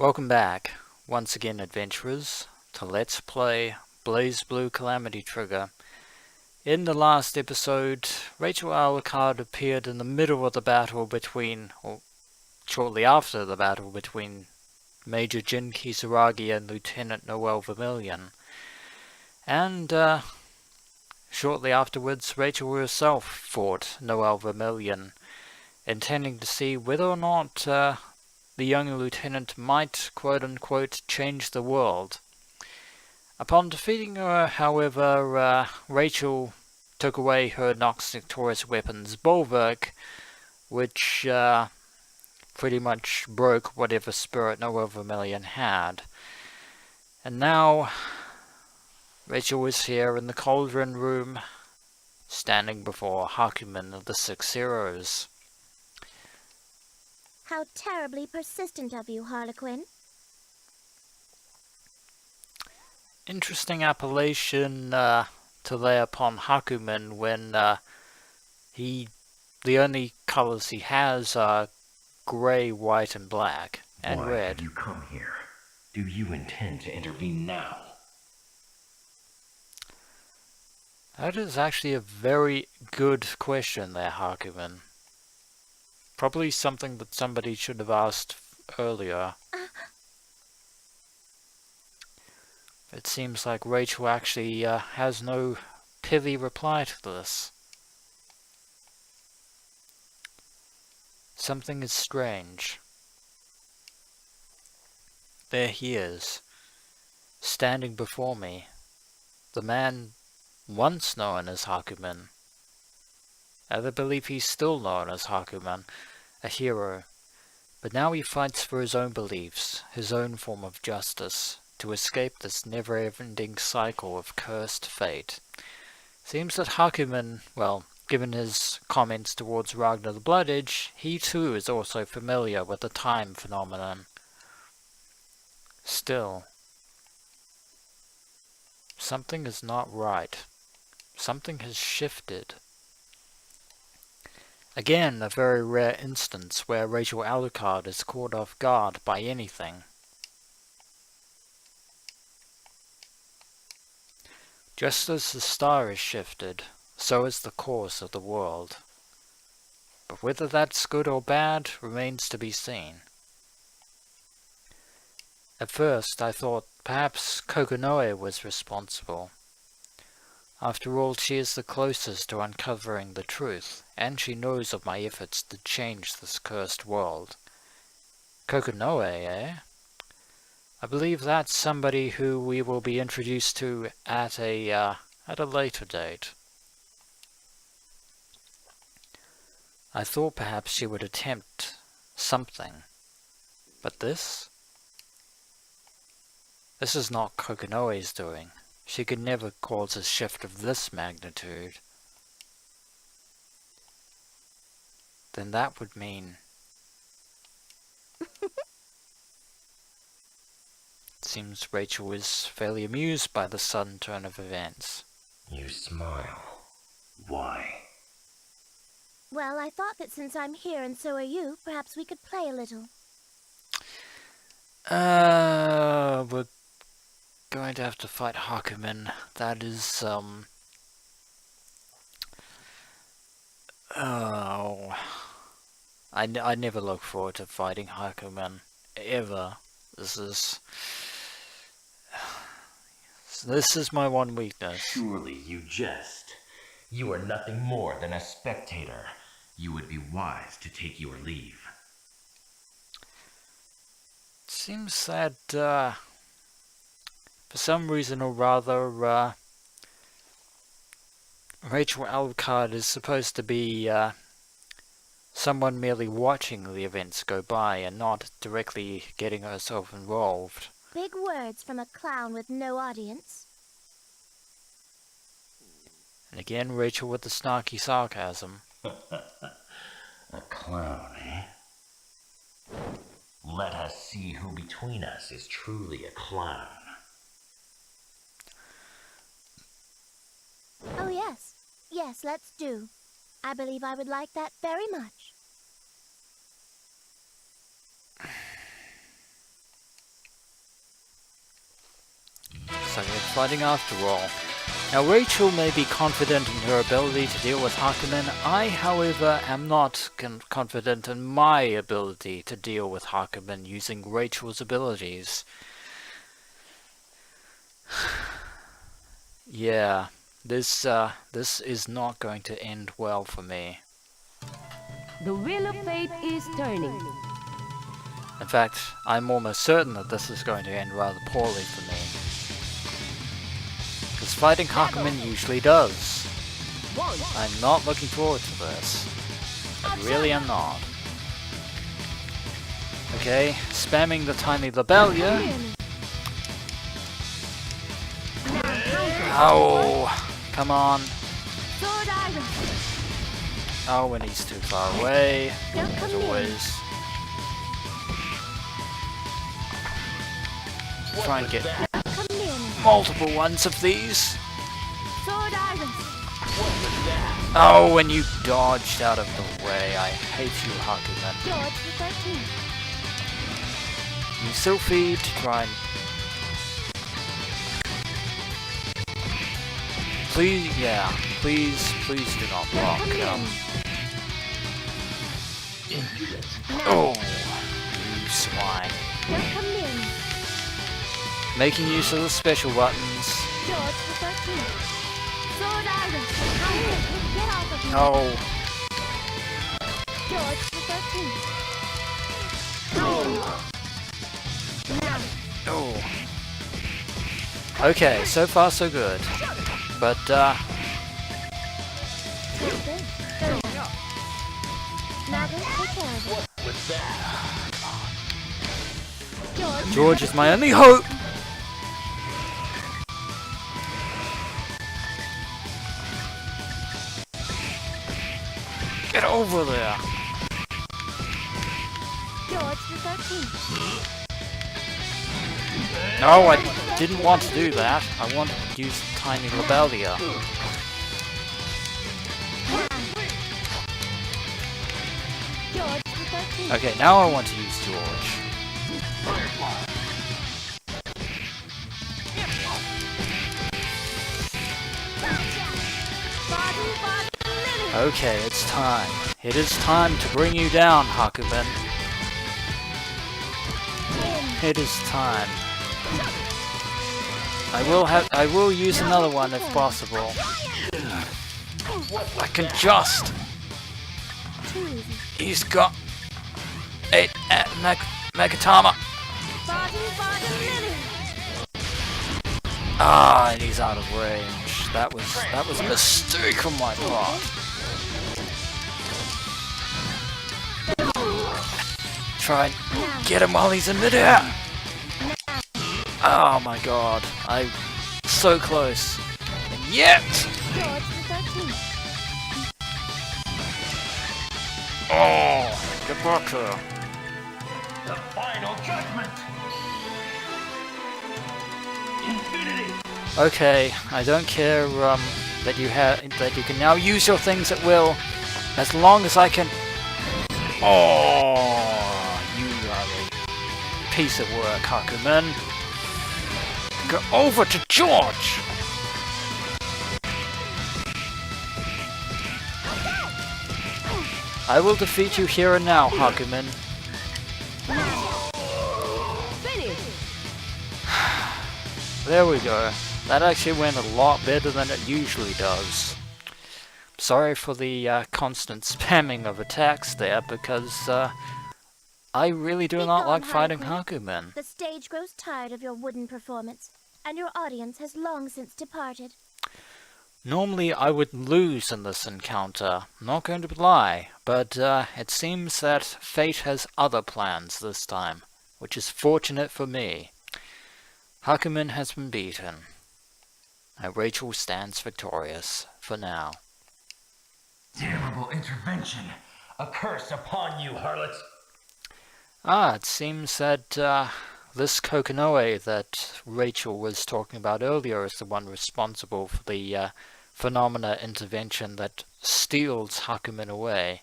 Welcome back, once again adventurers, to Let's Play BlazBlue Calamity Trigger. In the last episode, Rachel Alucard appeared in the middle of the battle between, or shortly after the battle between Major Jin Kisaragi and Lieutenant Noel Vermillion. And shortly afterwards, Rachel herself fought Noel Vermillion, intending to see whether or not the young lieutenant might, quote-unquote, change the world. Upon defeating her, however, Rachel took away her Nox Victorious weapon's bulwark, which pretty much broke whatever spirit Noel Vermillion had. And now, Rachel is here in the Cauldron room, standing before Hakumen of the Six Heroes. How terribly persistent of you, Harlequin. Interesting appellation to lay upon Hakumen when the only colours he has are grey, white and black, and Why red. have you come here? Do you intend to intervene now? That is actually a very good question there, Hakumen. Probably something that somebody should have asked earlier. It seems like Rachel actually has no pithy reply to this. Something is strange. There he is, standing before me. The man once known as Hakumen. I believe he's still known as Hakumen, a hero. But now he fights for his own beliefs, his own form of justice, to escape this never-ending cycle of cursed fate. Seems that Hakumen, well, given his comments towards Ragnar the Blood Edge, he too is also familiar with the time phenomenon. Still, something is not right. Something has shifted. Again, a very rare instance where Rachel Alucard is caught off guard by anything. Just as the star is shifted, so is the course of the world. But whether that's good or bad remains to be seen. At first I thought perhaps Kokonoe was responsible. After all, she is the closest to uncovering the truth, and she knows of my efforts to change this cursed world. Kokonoe, eh? I believe that's somebody who we will be introduced to at a later date. I thought perhaps she would attempt something, but this is not Kokonoe's doing. She could never cause a shift of this magnitude. Then that would mean... It seems Rachel is fairly amused by the sudden turn of events. You smile. Why? Well, I thought that since I'm here and so are you, perhaps we could play a little. We're going to have to fight Hakumen. That is, oh... I never look forward to fighting Hakumen. Ever. This is my one weakness. Surely you jest. You are nothing more than a spectator. You would be wise to take your leave. It seems that, for some reason or rather, Rachel Alucard is supposed to be, someone merely watching the events go by and not directly getting herself involved. Big words from a clown with no audience. And again, Rachel with the snarky sarcasm. A clown, eh? Let us see who between us is truly a clown. Oh yes. Yes, let's do. I believe I would like that very much. like fighting after all. Now Rachel may be confident in her ability to deal with Hakumen. I, however, am not confident in my ability to deal with Hakumen using Rachel's abilities. Yeah, this is not going to end well for me. The wheel of fate is turning. In fact, I'm almost certain that this is going to end rather poorly for me. Because fighting Hakumen usually does. I'm not looking forward to this. I really am not. Okay, spamming the tiny Lobelia. Oh, come on. Oh, when he's too far away, as always. Try and get multiple ones of these. Oh, when you dodged out of the way. I hate you, Hakumen. You still feed to try and... Please, yeah, please do not block. Oh, you swine. Making use of the special buttons. No. Oh. Okay, so far so good. But, George is my only hope! Get over there! No, I didn't want to do that. I wanted to use tiny Lobelia. Okay, now I want to use George. Okay, it's time. It is time to bring you down, Hakumen. It is time. I will use another one if possible. I can just. He's got 8 at Megatama. Ah, and he's out of range. That was a mistake on my part. Try and get him while he's in midair. Oh my god, I'm so close. And yet! Oh, get back here. The final judgment. Infinity. Okay, I don't care that you can now use your things at will, as long as I can. Oh, you are a piece of work, Hakumen. Go over to George! I will defeat you here and now, Hakumen. There we go. That actually went a lot better than it usually does. Sorry for the constant spamming of attacks there, because I really do not like fighting Hakumen. The stage grows tired of your wooden performance, and your audience has long since departed. Normally I would lose in this encounter, not going to lie, but it seems that fate has other plans this time, which is fortunate for me. Hakumen has been beaten, and Rachel stands victorious, for now. Terrible intervention. A curse upon you, harlot. Ah, it seems that this Kokonoe that Rachel was talking about earlier is the one responsible for the phenomena intervention that steals Hakumen away.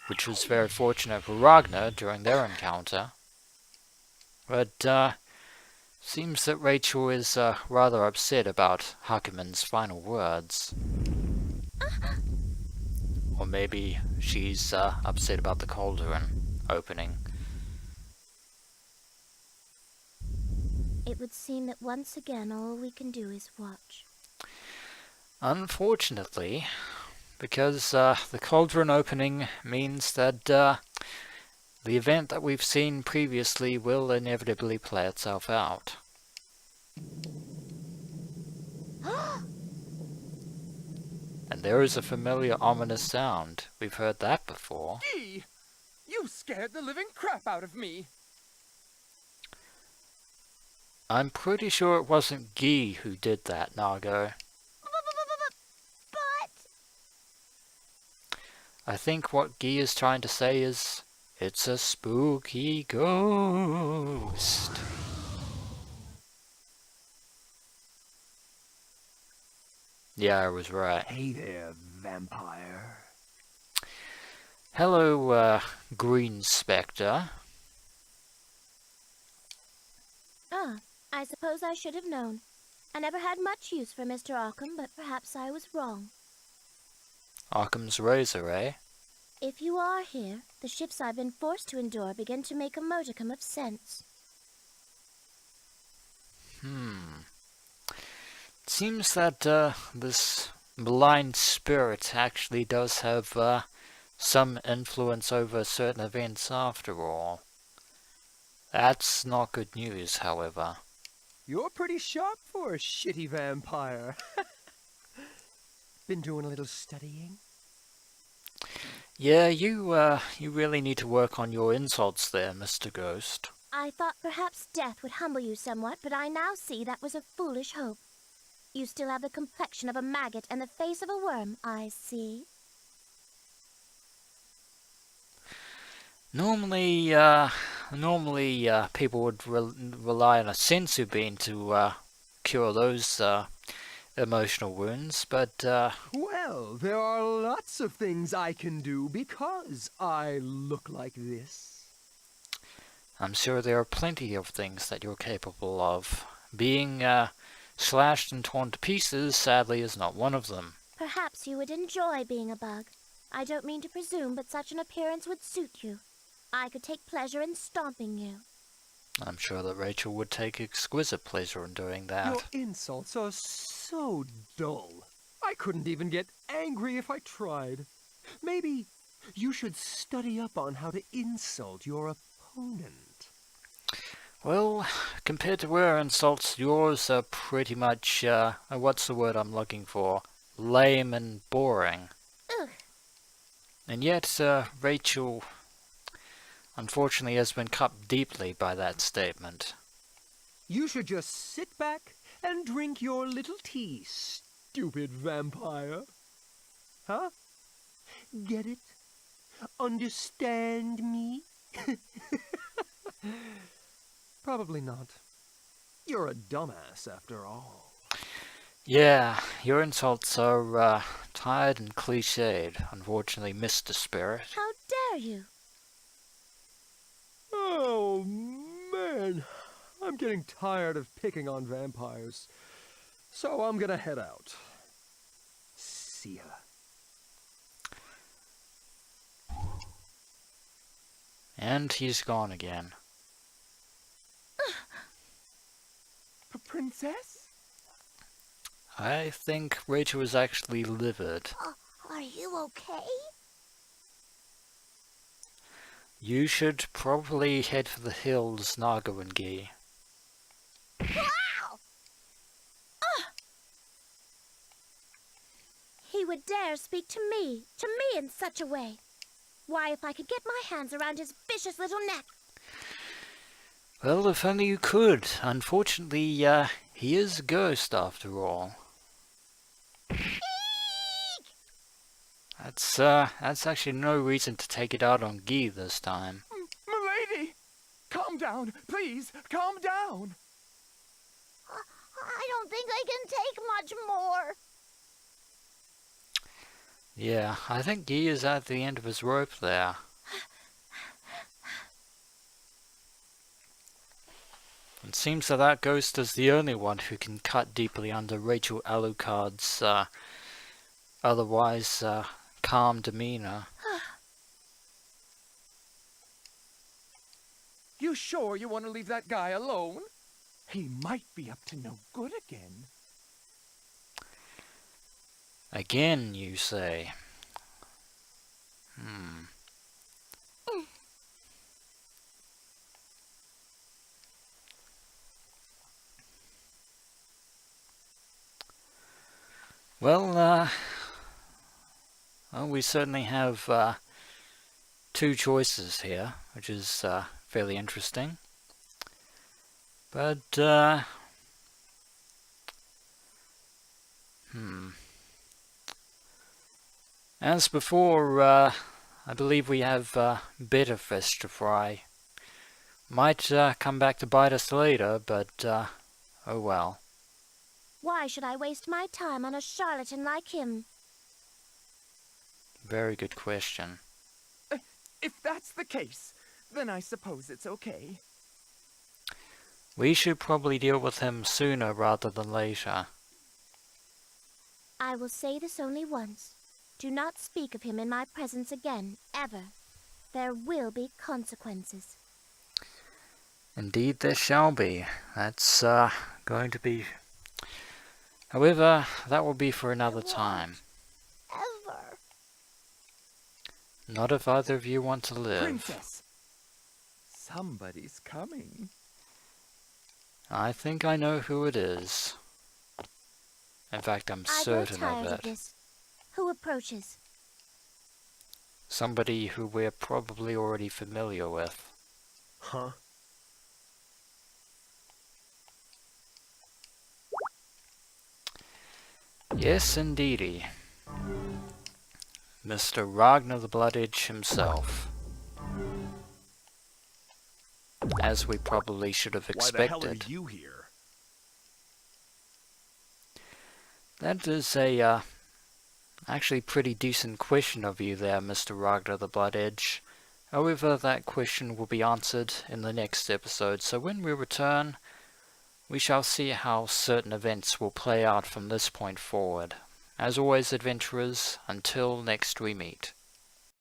Which was very fortunate for Ragnar during their encounter. But, seems that Rachel is rather upset about Hakumen's final words. Or maybe she's upset about the Cauldron opening. It would seem that once again all we can do is watch. Unfortunately, because the Cauldron opening means that the event that we've seen previously will inevitably play itself out. And there is a familiar ominous sound. We've heard that before. Gee! You scared the living crap out of me! I'm pretty sure it wasn't Guy who did that, Nargo. But... I think what Guy is trying to say is, it's a spooky ghost. Yeah, I was right. Hey there, vampire. Hello, Green Spectre. I suppose I should have known. I never had much use for Mr. Arkham, but perhaps I was wrong. Occam's razor, eh? If you are here, the shifts I've been forced to endure begin to make a modicum of sense. It seems that this blind spirit actually does have some influence over certain events after all. That's not good news, however. You're pretty sharp for a shitty vampire. Been doing a little studying? Yeah, you really need to work on your insults there, Mr. Ghost. I thought perhaps death would humble you somewhat, but I now see that was a foolish hope. You still have the complexion of a maggot and the face of a worm, I see. Normally, people would rely on a sensu bean to cure those emotional wounds, but Well, there are lots of things I can do because I look like this. I'm sure there are plenty of things that you're capable of. Being slashed and torn to pieces, sadly, is not one of them. Perhaps you would enjoy being a bug. I don't mean to presume, but such an appearance would suit you. I could take pleasure in stomping you. I'm sure that Rachel would take exquisite pleasure in doing that. Your insults are so dull. I couldn't even get angry if I tried. Maybe you should study up on how to insult your opponent. Well, compared to her insults, yours are pretty much, what's the word I'm looking for? Lame and boring. Ugh. And yet, Rachel, unfortunately, has been cut deeply by that statement. You should just sit back and drink your little tea, stupid vampire. Huh? Get it? Understand me? Probably not. You're a dumbass after all. Yeah, your insults are, tired and cliched, unfortunately, Mr. Spirit. How dare you? Oh, man. I'm getting tired of picking on vampires. So I'm gonna head out. See ya. And he's gone again. Princess? I think Rachel is actually livid. Are you okay? You should probably head for the hills, Nago and Guy. Wow! He would dare speak to me in such a way. Why, if I could get my hands around his vicious little neck. Well, if only you could. Unfortunately, he is a ghost after all. That's actually no reason to take it out on Guy this time. Milady! Calm down, please, calm down! I don't think I can take much more. Yeah, I think Guy is at the end of his rope there. It seems that that ghost is the only one who can cut deeply under Rachel Alucard's otherwise calm demeanor. You sure you want to leave that guy alone? He might be up to no good again. Again, you say? Well, we certainly have two choices here, which is fairly interesting. But, as before, I believe we have better fish to fry. Might come back to bite us later, but oh well. Why should I waste my time on a charlatan like him? Very good question. If that's the case, then I suppose it's okay. We should probably deal with him sooner rather than later. I will say this only once. Do not speak of him in my presence again, ever. There will be consequences. Indeed there shall be. That's going to be... However, that will be for another time. Ever. Not if either of you want to live. Princess! Somebody's coming. I think I know who it is. In fact, I'm I grow certain tired of of it. this. Who approaches? Somebody who we're probably already familiar with. Huh? Yes, indeedy. Mr. Ragnar the Blood Edge himself. As we probably should have expected. Why the hell are you here? That is a, actually pretty decent question of you there, Mr. Ragnar the Blood Edge. However, that question will be answered in the next episode, so when we return, we shall see how certain events will play out from this point forward. As always, adventurers, until next we meet.